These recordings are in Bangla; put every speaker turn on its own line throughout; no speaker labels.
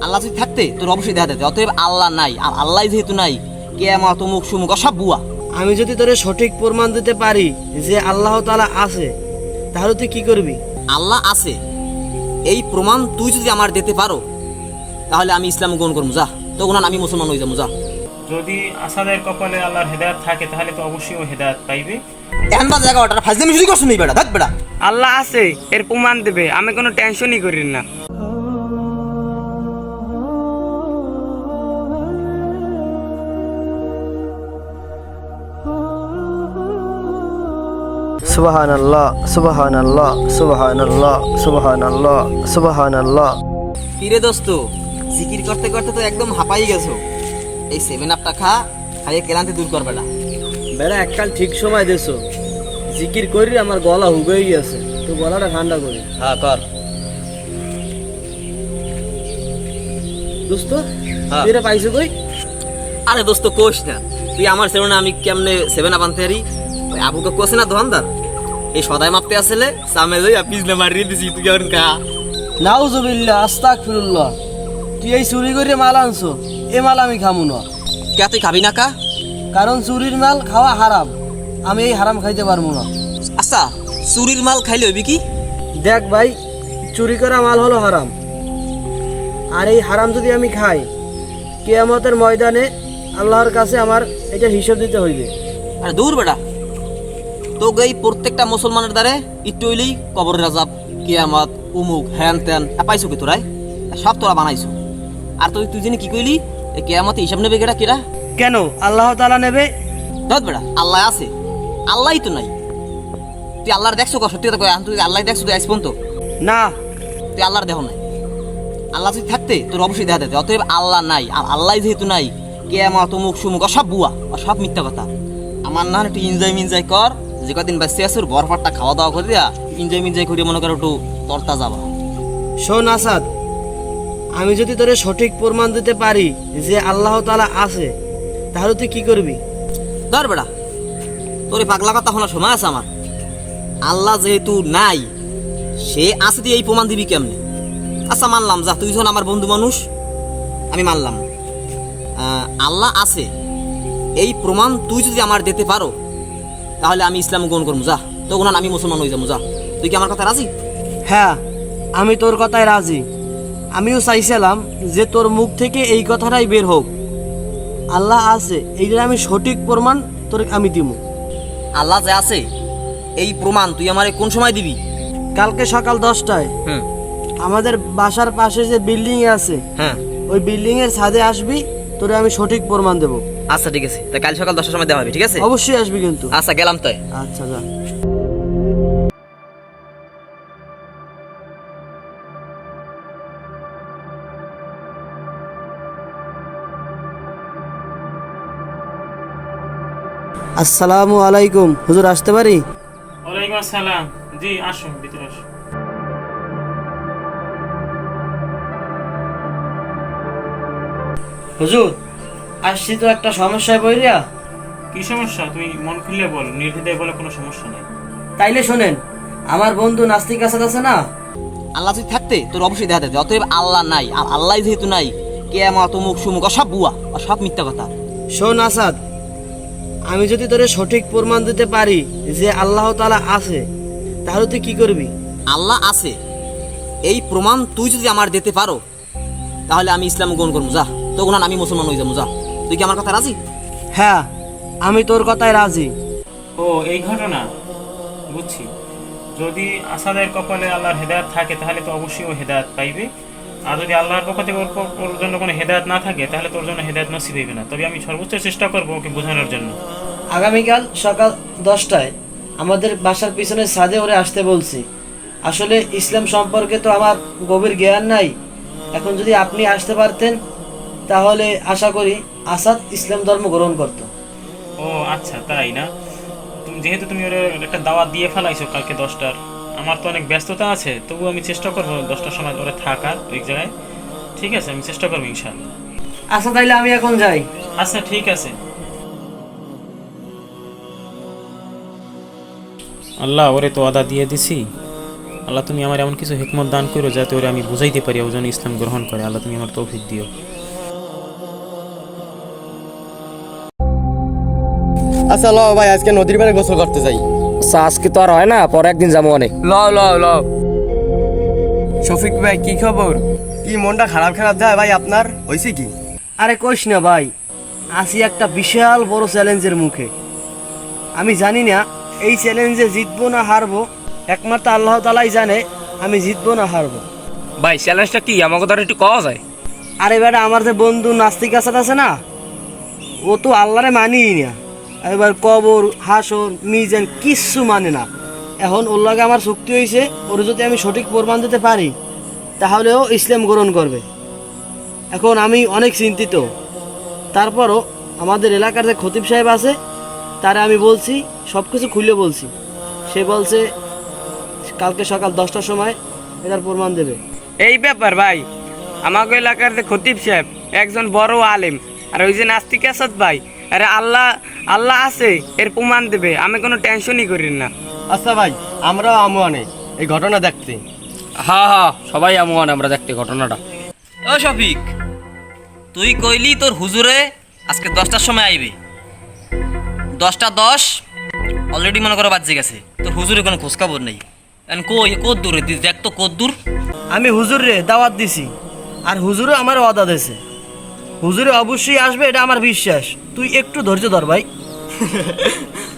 আল্লাহ যদি থাকতে তোর অবশ্যই দেখা যেত। অতএব আল্লাহ নাই, আর আল্লাহ যেহেতু নাই, কিয়ামত অমুক সুমুক সব বুয়া।
আমি যদি তোরে সঠিক প্রমাণ দিতে পারি যে আল্লাহ তাআলা আছে, তাহলে তুই কি করবি?
আল্লাহ আছে এই প্রমাণ তুই যদি আমার দিতে পারো, তাহলে আমি ইসলাম গ্রহণ করবো। যা তখন আমি মুসলমান হয়ে যাবো। যা।
যদি আসাদের কপালে আল্লাহর হেদায়েত থাকে তাহলে তো অবশ্যই ও হেদায়েত পাইবে।
এখন বাজে 11টা, ফাজলামি শুরু করছো নি বেটা? দেখ বেটা,
আল্লাহ আছে এর প্রমাণ দেবে, আমি কোনো টেনশনই করি না।
সুবহানাল্লাহ, সুবহানাল্লাহ, সুবহানাল্লাহ, সুবহানাল্লাহ, সুবহানাল্লাহ।
কিরে দোস্ত, জিকির করতে করতে তো একদম হাঁপাই গেছো। এই 7 আপটা খা, খাইয়ে ক্লান্তি দূর কর বেটা।
বেড়া এককাল ঠিক সময় দেছো, জিকির করি আমার গলা হুগেই গেছে, তো গলাটা ঠান্ডা করি।
হ্যাঁ কর।
দোস্ত
হ্যাঁ।
তুই এটা পাইছো কই?
আরে দোস্ত কোষ না, তুই আমার ছেলে না, আমি কেমনে 7 আপ আনতে পারি? ওই আবুকে কোসে না দোকানদার, এই সদাই মাপতে আসলে সামনে যাই পিছনে মারিয়ে দিছি, তুই কেমন খা।
নাউজুবিল্লাহ, আস্তাগফিরুল্লাহ। তুই এই চুরি করে মাল আনছো, এ মাল আমি খামু না।
কে তুই খাবি না কা?
কারণ চুরির মাল খাওয়া হারাম, আমি এই হারাম খাইতে পারবো না।
আচ্ছা, চুরির মাল খাইলে হইবি কি?
দেখ ভাই, চুরি করা মাল হলো হারাম, আর এই হারাম যদি আমি খাই, কিয়ামতের ময়দানে আল্লাহর কাছে আমার এটার হিসাব দিতে হইবে।
আরে দূর বেটা, তো এই প্রত্যেকটা মুসলমানের দ্বারে একটু হইলেই কবরের আযাব, কিয়ামত, উমুক হ্যান ত্যান পাইছো কি তোরাই? সব তোরা বানাইছো। আর তুই জানি কি কইলি, এই কিয়ামতে হিসাব নেবে কেডা কেডা?
কেন আল্লাহ তাআলা নেবে?
ধর বেটা, আল্লাহ আছে, আল্লাহই তো নাই। তুই আল্লাহর দেখছো? সত্যি কথা কয়, তুই আল্লাহ দেখছো? তুই আইস পর্যন্ত
না,
তুই আল্লাহর দেখো নাই। আল্লাহ যদি থাকতে তোর অবশ্যই দেখা যেত। অতএব আল্লাহ নাই, আর আল্লাহ যেহেতু নাই, কিয়ামত অমুক সুমুক সব বুয়া, সব মিথ্যা কথা। আমার না একটু এনজয় কর, যে কদিন বাঁচতে আসে বরফারটা খাওয়া দাওয়া করে দিয়া এনজয় করে মনে করো একটু তরতা যাবা।
শোন আসাদ, আমি যদি তোরে সঠিক প্রমাণ দিতে পারি যে আল্লাহ তাআলা আছে, তাহলে তুই কি করবি?
ধর বেড়া, তোর এই পাগলা কথা শোনার সময় আছে আমার? আল্লাহ যেহেতু নাই, সে আছে, তুই এই প্রমাণ দিবি কেমনে? আচ্ছা মানলাম, যা তুই যখন আমার বন্ধু মানুষ, আমি মানলাম আল্লাহ আছে এই প্রমাণ তুই যদি আমার দিতে পারো, তাহলে আমি ইসলাম গ্রহণ করবো। যা তখন আমি মুসলমান হয়ে যাবো। যা। তুই কি আমার কথা রাজি?
হ্যাঁ, আমি তোর কথায় রাজি। আমিও চাইছিলাম যে তোর মুখ থেকে এই কথাটাই বের হোক, আল্লাহ আছে, এইটা আমি সঠিক প্রমাণ তোর আমি দিব।
আল্লাহ যে আছে এই প্রমাণ তুই আমারে কোন সময় দিবি?
কালকে সকাল 10টায়
হুম।
আমাদের বাসার পাশে যে বিল্ডিং আছে,
হ্যাঁ
ওই বিল্ডিং এর ছাদে আসবি, তোরে আমি সঠিক প্রমাণ দেব।
আচ্ছা ঠিক আছে, তাই কাল সকাল 10টার সময় দেওয়া হবে, ঠিক আছে?
অবশ্যই আসবি কিন্তু।
আচ্ছা গেলাম তাই।
আচ্ছা যা। আসসালামু আলাইকুম হুজুর, আসতে পারি?
ওয়ালাইকুম আসসালাম। জি আসুন, ভিতরে আসুন।
হুজুর, আসছি তো একটা সমস্যায় পড়িয়া।
কি সমস্যা? তুমি মন খুলে বল, নির্দ্বিধায় বলে, কোনো সমস্যা নেই।
তাইলে শোনেন, আমার বন্ধু নাস্তিক আসাদ আছে না,
আল্লাহ যদি থাকতে তোর অবশ্যই দেখা যেত। অতএব আল্লাহ নাই, আর আল্লাহ যেহেতু নাই, কিয়ামত অমুক সুমুক সব বুয়া, সব মিথ্যা কথা।
শোন আসাদ, আমি যদি তোরে সঠিক প্রমাণ দিতে পারি যে আল্লাহ তাআলা আছে, তাহলে তুই কি করবি?
আল্লাহ আছে এই প্রমাণ তুই যদি আমার দিতে পারো, তাহলে আমি ইসলাম গ্রহণ করবো। যা তখন আমি মুসলমান হয়ে যাবো। যা। তুই কি আমার কথা রাজি?
হ্যাঁ, আমি তোর কথায় রাজি।
ও এই ঘটনা, বুঝছি। যদি আসাদের কপালে আল্লাহর হেদায়েত থাকে তাহলে তো অবশ্যই ও হেদায়েত পাইবে। আর যদি আল্লাহর পক্ষ থেকে ওর জন্য কোনো হেদায়েত না থাকে তাহলে তোর জন্য হেদায়েত নসিব হইবে না। তবে আমি সর্বোচ্চ চেষ্টা করবো ওকে বোঝানোর জন্য।
আগামীকাল সকাল 10টায় আমাদের বাসার পিছনে ছাদে ওরে আসতে বলছি। আসলে ইসলাম সম্পর্কে তো আমার গভীর জ্ঞান নাই, এখন যদি আপনি আসতে পারতেন তাহলে আশা করি আসাদ ইসলাম ধর্ম গ্রহণ করত।
ও আচ্ছা, তাই না? যেহেতু তুমি ওর একটা দাওয়াত দিয়ে ফেলাইছো কালকে 10টার, আমার তো অনেক ব্যস্ততা আছে, তবু আমি চেষ্টা করবো 10টার সময় ওরে থাকার ওই জায়গায়। ঠিক আছে, আমি চেষ্টা করবো ইনশাআল্লাহ।
আচ্ছা তাইলে আমি এখন যাই।
আচ্ছা ঠিক আছে। আল্লাহ, ওরে তো আদা দিয়ে দিছি, আল্লাহ তুমি আমার এমন কিছু হিকমত দান করো যাতে ওরা আমি বুঝাইতে পারি ও যেন ইসলাম গ্রহণ করে। আল্লাহ তুমি আমার তৌফিক দিও।
আচ্ছা ল ভাই, আজকে নদীর পাড়ে গোসল করতে যাই।
আচ্ছা আজকে তো আর হয় না, পরে একদিন যাবো অনেক।
লও লও লও।
শফিক ভাই কি খবর? কি মনটা খারাপ খারাপ যায় ভাই আপনার, হয়েছে কি?
আরে কইস না ভাই, আসি একটা বিশাল বড় চ্যালেঞ্জের মুখে। আমি জানি না এই চ্যালেঞ্জে জিতবো না হারবো, একমাত্র আল্লাহ তাআলাই জানে আমি জিতবো না হারবো।
ভাই চ্যালেঞ্জটা কি আমাকে ধর একটু কওয়া যায়?
আরে বেটা, আমার যে বন্ধু নাস্তিক আসাদ আছে না, ও তো আল্লাহরে মানিই না। এবার কবর হাসর মিজান কিচ্ছু মানে না। এখন ওর লাগে আমার চুক্তি হয়েছে, ওর যদি আমি সঠিক প্রমাণ দিতে পারি তাহলে ও ইসলাম গ্রহণ করবে। এখন আমি অনেক চিন্তিত। তারপরও আমাদের এলাকার যে খতিব সাহেব আছে তারে আমি বলছি, সব কিছু খুলে বলছি। সে বলছে কালকে সকাল 10টার সময় এটার প্রমাণ দেবে।
এই ব্যাপার ভাই, আমাকে এলাকার যে খতিব সাহেব একজন বড় আলেম, আর ওই যে নাস্তিক আসাদ ভাই, আরে আল্লাহ আল্লাহ আছে এর প্রমাণ দেবে, আমি কোনো টেনশনই করি না।
আচ্ছা ভাই, আমরাও আমুয়ানে এই ঘটনা দেখতে।
হ্যাঁ হ্যাঁ, সবাই এমন আমরা দেখতে ঘটনাটা।
ও শফিক, তুই কইলি তোর হুজুরে আজকে 10টার সময় আইবে। 10টা 10 অলরেডি মনে করো বাজে গেছে, তোর হুজুরে কোনো খোঁজখবর নেই। এখন কই কত দূরে তুই দেখ তো কত দূর।
আমি হুজুরে দাওয়াত দিছি, আর হুজুরও আমার ওয়াদা দিয়েছে। হুজুরে অবশ্যই আসবে, এটা আমার বিশ্বাস। তুই একটু ধৈর্য ধর ভাই।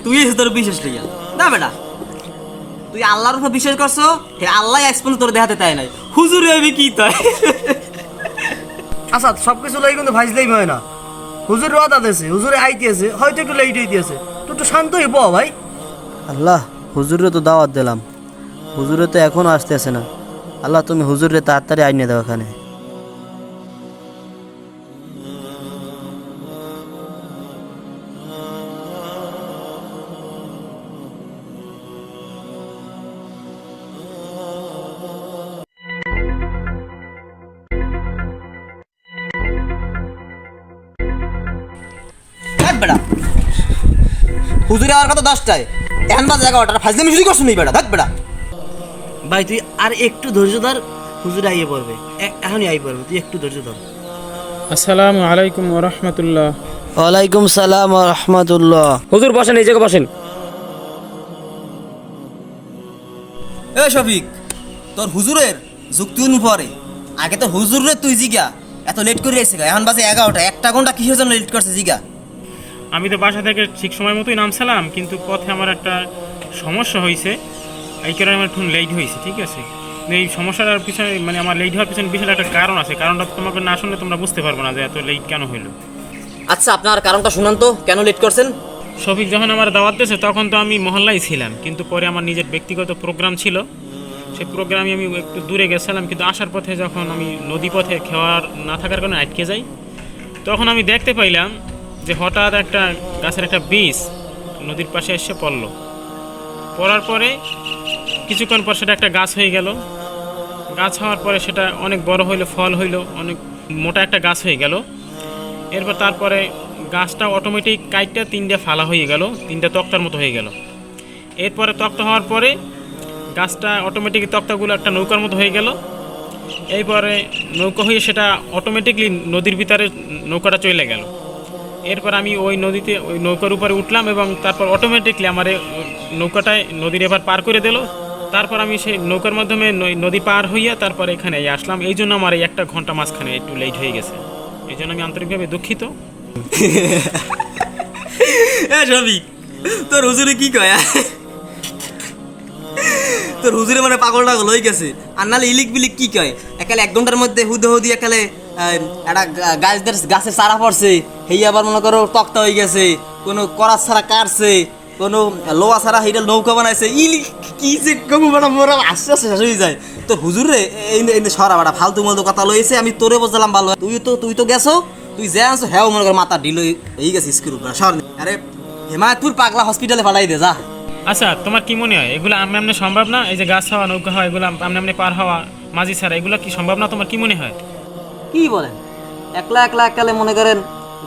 তুই তোর বিশ্বাস লইয়া না বেটা, তুই আল্লাহর উপর বিশ্বাস করছো, হে আল্লাহ এক্সপেন্স তোর দেখাতে তাই নাই, হুজুরে আমি কি তাই।
আচ্ছা, সব কিছু লই কিন্তু ভাইজলেই হয় না। হুজুরের ওয়াদা দিয়েছে, হুজুরে আইতেছে, হয়তো একটু লেট হইতেছে। তুই একটু শান্ত হয়ে ব ভাই। আল্লাহ, হুজুরে তো দাওয়াত দিলাম, হুজুরে তো এখনো আসতেছে না। আল্লাহ তুমি হুজুরে তাড়াতাড়ি আইনে দাও এখানে।
দেখ বেটা, হুজুরে আমার কথা 10টায়, এখন বাজে 11টা, ফাজলামি শুরু করছো নি বেটা। দেখ বেটা,
ভাই তুই আর একটু ধৈর্য ধর, হুজুরে আইয়ে পড়বে, এখনই আই পড়বে, তুই একটু ধৈর্য ধর।
আসসালামু আলাইকুম ওয়া রাহমাতুল্লাহ।
ওয়ালাইকুম সালাম ওয়া রাহমাতুল্লাহ।
হুজুর বসেন, এই জায়গায় বসেন।
এ শফিক, তোর হুজুরের যুক্তি অনুপরে আগে তো হুজুরে তুই জিগা এত লেট করে এসে গা, এখন বাজে 11টা, 1টা ঘন্টা কিসের জন্য লেট করছে জিগা।
আমি তো বাসা থেকে ঠিক সময় মতোই নামছিলাম, কিন্তু পথে আমার একটা সমস্যা হয়েছে, এই কারণে আমার একটু লেট হয়েছে। ঠিক আছে, এই সমস্যাটার পিছনে মানে আমার লেট হওয়ার পিছনে বিশাল একটা কারণ আছে। কারণটা তোমাকে না শুনলে তোমরা বুঝতে পারবে না যে এত লেট কেন হইলো।
আচ্ছা, আপনার কারণটা শুনান তো, কেন লেট করছেন?
শফিক যখন আমার দাওয়াত দিয়েছে তখন তো আমি মহল্লায় ছিলাম, কিন্তু পরে আমার নিজের ব্যক্তিগত প্রোগ্রাম ছিল, সেই প্রোগ্রামে আমি একটু দূরে গেছিলাম। কিন্তু আসার পথে যখন আমি নদী পথে খাওয়ার না থাকার কারণে আটকে যাই, তখন আমি দেখতে পাইলাম যে হঠাৎ একটা গাছের একটা বীজ নদীর পাশে এসে পড়লো। পড়ার পরে কিছুক্ষণ পর সেটা একটা গাছ হয়ে গেল। গাছ হওয়ার পরে সেটা অনেক বড় হইলো, ফল হইলো, অনেক মোটা একটা গাছ হয়ে গেল। এরপর তারপরে গাছটা অটোমেটিক কাইটটা 3টে ফালা হয়ে গেল, 3টে তক্তার মতো হয়ে গেল। এরপরে তক্তা হওয়ার পরে গাছটা অটোমেটিক তক্তাগুলো একটা নৌকার মতো হয়ে গেল। এরপরে নৌকা হয়ে সেটা অটোমেটিকলি নদীর ভিতরে নৌকাটা চলে গেল। এরপর আমি ওই নদীতে ওই নৌকার উপরে উঠলাম এবং তারপর অটোমেটিকলি আমার নৌকাটায় নদীর এবার পার করে দিল। তারপর আমি সেই নৌকার মাধ্যমে নদী পার হইয়া তারপর এখানে আসলাম। এই জন্য আমার এই 1টা ঘন্টা মাঝখানে একটু লেট হয়ে গেছে, এই জন্য আমি আন্তরিকভাবে দুঃখিত।
এ শফিক, তোর হুজুরে কি কয়? তোর হুজুরে মানে পাগল টাগল হয়ে গেছে। আর নাহলে ইলিক বিলিক কি কয়, একালে 1 ঘন্টার মধ্যে হুদি একালে একটা গাছের চারা পড়ছে, হেই আবার মনে করো তক্তা হয়ে গেছে, কোনো করার ছাড়া কাটছে, কোনো লোহা ছাড়া হেইটা নৌকা বানাইছে। ইলিক কি যে কমু বানা মোরা আস্তে আস্তে শেষ হয়ে যায়। তোর হুজুরে এই সরা বাড়া ফালতু মলতু কথা লইছে। আমি তোরে বললাম ভালো, তুই তো গেছো, তুই যে আনছো হ্যাঁ মনে কর মাথা ঢিল হয়ে গেছে স্ক্রু। আরে হেমায়তপুর পাগলা হসপিটালে পাঠাই দে যা।
আচ্ছা, তোমার কি মনে হয় এগুলো আমনে আমনে সম্ভব না? এই যে গাছ হওয়া, নৌকা হওয়া, এগুলো আমনে আমনে পার হওয়া মাঝি ছাড়া, এগুলো কি সম্ভব না? তোমার কি মনে হয়?
কি বলেন, একলা একালে মনে করেন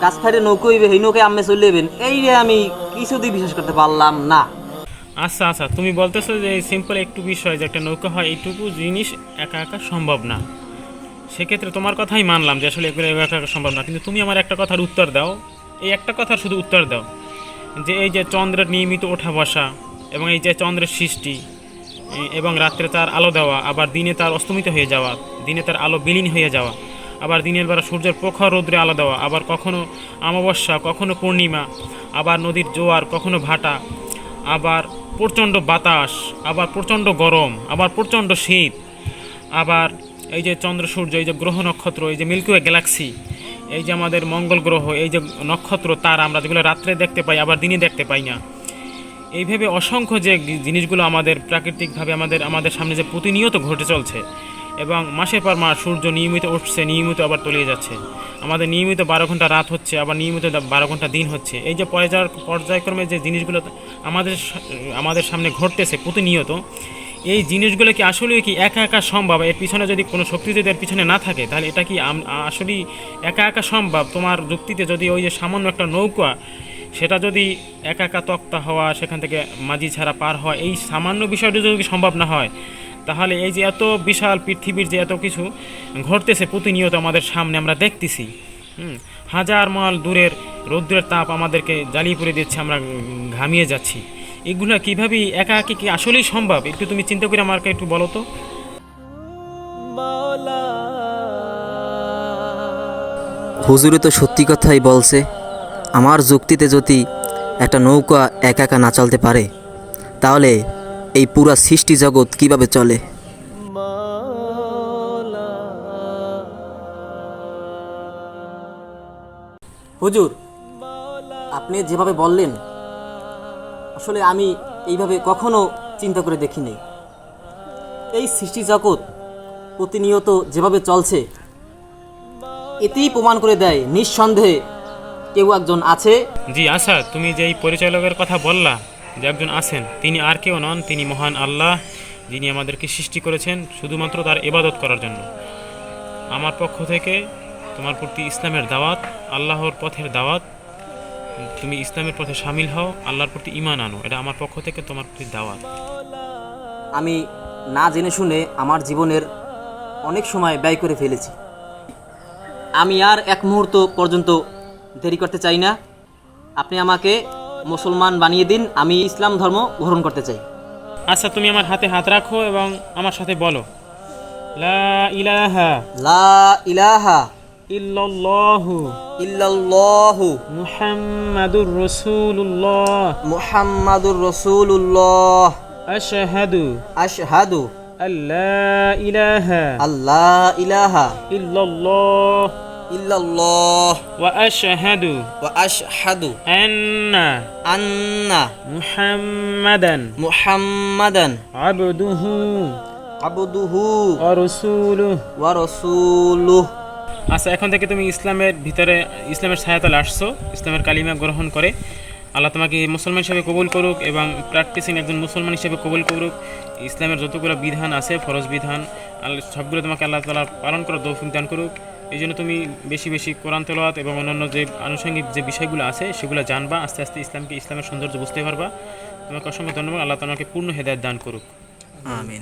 গাছ ফাইটে নৌকো হইবে, সেই নৌকে আম্মে চলে যাবেন, এই রে আমি কিছুতেই বিশ্বাস করতে পারলাম না।
আচ্ছা আচ্ছা, তুমি বলতেছো যে সিম্পল একটু বিষয় যে একটা নৌকা হয়, এইটুকু জিনিস একা একা সম্ভব না। সেক্ষেত্রে তোমার কথাই মানলাম যে আসলে এগুলো একা একা সম্ভব না, কিন্তু তুমি আমার একটা কথার উত্তর দাও, এই একটা কথার শুধু উত্তর দাও যে এই যে চন্দ্রের নিয়মিত ওঠা বসা এবং এই যে চন্দ্রের সৃষ্টি এবং রাত্রে তার আলো দেওয়া, আবার দিনে তার অস্তমিত হয়ে যাওয়া, দিনে তার আলো বিলীন হয়ে যাওয়া, আবার দিনের বেলা সূর্যের প্রখর রৌদ্রে আলো দেওয়া, আবার কখনো অমাবস্যা, কখনো পূর্ণিমা, আবার নদীর জোয়ার, কখনো ভাটা, আবার প্রচণ্ড বাতাস, আবার প্রচণ্ড গরম, আবার প্রচণ্ড শীত, আবার এই যে চন্দ্র সূর্য, এই যে গ্রহ নক্ষত্র, এই যে মিল্কিওয়ে গ্যালাক্সি, এই যে আমাদের মঙ্গল গ্রহ, এই যে নক্ষত্র তারা আমরা যেগুলো রাত্রে দেখতে পাই আবার দিনে দেখতে পাই না, এইভাবে অসংখ্য যে জিনিসগুলো আমাদের প্রাকৃতিকভাবে আমাদের সামনে যে প্রতিনিয়ত ঘটে চলছে, এবং মাসের পর মাস সূর্য নিয়মিত উঠছে, নিয়মিত আবার তলিয়ে যাচ্ছে, আমাদের নিয়মিত 12 ঘন্টা রাত হচ্ছে, আবার নিয়মিত 12 ঘন্টা দিন হচ্ছে, এই যে পর্যায়ক্রমে যে জিনিসগুলো আমাদের সামনে ঘটতেছে প্রতিনিয়ত, এই জিনিসগুলো কি আসলে কি একা একা সম্ভব? এর পিছনে যদি কোনো শক্তি যদি এর পিছনে না থাকে, তাহলে এটা কি আসলেই একা একা সম্ভব? তোমার যুক্তিতে যদি ওই যে সামান্য একটা নৌকা, সেটা যদি একা একা তক্তা হওয়া, সেখান থেকে মাঝি ছাড়া পার হওয়া, এই সামান্য বিষয়টা যদি সম্ভব না হয়, তাহলে এই যে এত বিশাল পৃথিবীর যে এত কিছু ঘটতেছে প্রতিনিয়ত আমাদের সামনে আমরা দেখতেছি, হাজার মাইল দূরের রৌদ্রের তাপ আমাদেরকে জ্বালিয়ে পড়ে দিচ্ছে, আমরা ঘামিয়ে যাচ্ছি, এগুলা কীভাবে একা একা কি আসলেই সম্ভব? একটু তুমি চিন্তা করে আমাকে একটু বলো তো।
হুজুরে তো সত্যি কথাই বলছে। আমার যুক্তিতে যদি একটা নৌকা একা একা না চলতে পারে, তাহলে এই পুরা সৃষ্টি জগৎ কিভাবে চলে? হুজুর, আপনি যেভাবে বললেন, আসলে আমি এইভাবে কখনো চিন্তা করে দেখিনি। এই সৃষ্টি জগৎ প্রতিনিয়ত যেভাবে চলছে, এতেই প্রমাণ করে দেয় নিঃসন্দেহে কেউ একজন আছে।
জি আচ্ছা, তুমি যে এই পরিচালকের কথা বললা যে একজন আছেন, তিনি আর কেউ নন, তিনি মহান আল্লাহ, যিনি আমাদেরকে সৃষ্টি করেছেন শুধুমাত্র তার ইবাদত করার জন্য। আমার পক্ষ থেকে তোমার প্রতি ইসলামের দাওয়াত, আল্লাহর পথের দাওয়াত, তুমি ইসলামের পথে সামিল হও, আল্লাহর প্রতি ঈমান আনো, এটা আমার পক্ষ থেকে তোমার প্রতি দাওয়াত।
আমি না জেনে শুনে আমার জীবনের অনেক সময় ব্যয় করে ফেলেছি। আমি আর এক মুহূর্ত পর্যন্ত দেরি করতে চাই না। আপনি আমাকে মুসলমান বানিয়ে দিন, আমি ইসলাম ধর্ম গ্রহণ করতে চাই।
আচ্ছা, তুমি আমার হাতে হাত রাখো এবং আমার সাথে বলো, লা ইলাহা
লা ইলাহা
ইল্লাল্লাহু
ইল্লাল্লাহু
মুহাম্মাদুর রাসূলুল্লাহ
মুহাম্মাদুর রাসূলুল্লাহ
আশহাদু
আশহাদু
আল্লা ইলাহা
আল্লা ইলাহা
ইল্লাল্লাহ
ইল্লাল্লাহ
ওয়া আশহাদু
ওয়া আশহাদু
আন্না মুহাম্মাদান আবদুহু ওয়া রাসূলুহু। আচ্ছা, এখন থেকে তুমি ইসলামের ভিতরে, ইসলামের ছায়াতলে আসছো, ইসলামের কালিমা গ্রহণ করে আল্লাহ তোমাকে মুসলমান হিসেবে কবুল করুক এবং প্র্যাকটিসিং একজন মুসলমান হিসেবে কবুল করুক। ইসলামের যতগুলো বিধান আছে, ফরজ বিধান, সবগুলো তোমাকে আল্লাহ তাআলা পালন করার তৌফিক দান করুক। এই জন্য তুমি বেশি বেশি কোরআন তেলাওয়াত এবং অন্যান্য যে আনুষঙ্গিক যে বিষয়গুলো আছে সেগুলো জানবা, আস্তে আস্তে ইসলামের সৌন্দর্য বুঝতে পারবা। তোমাকে অসংখ্য ধন্যবাদ। আল্লাহ তোমাকে পূর্ণ হেদায়েত দান করুক।
আমিন।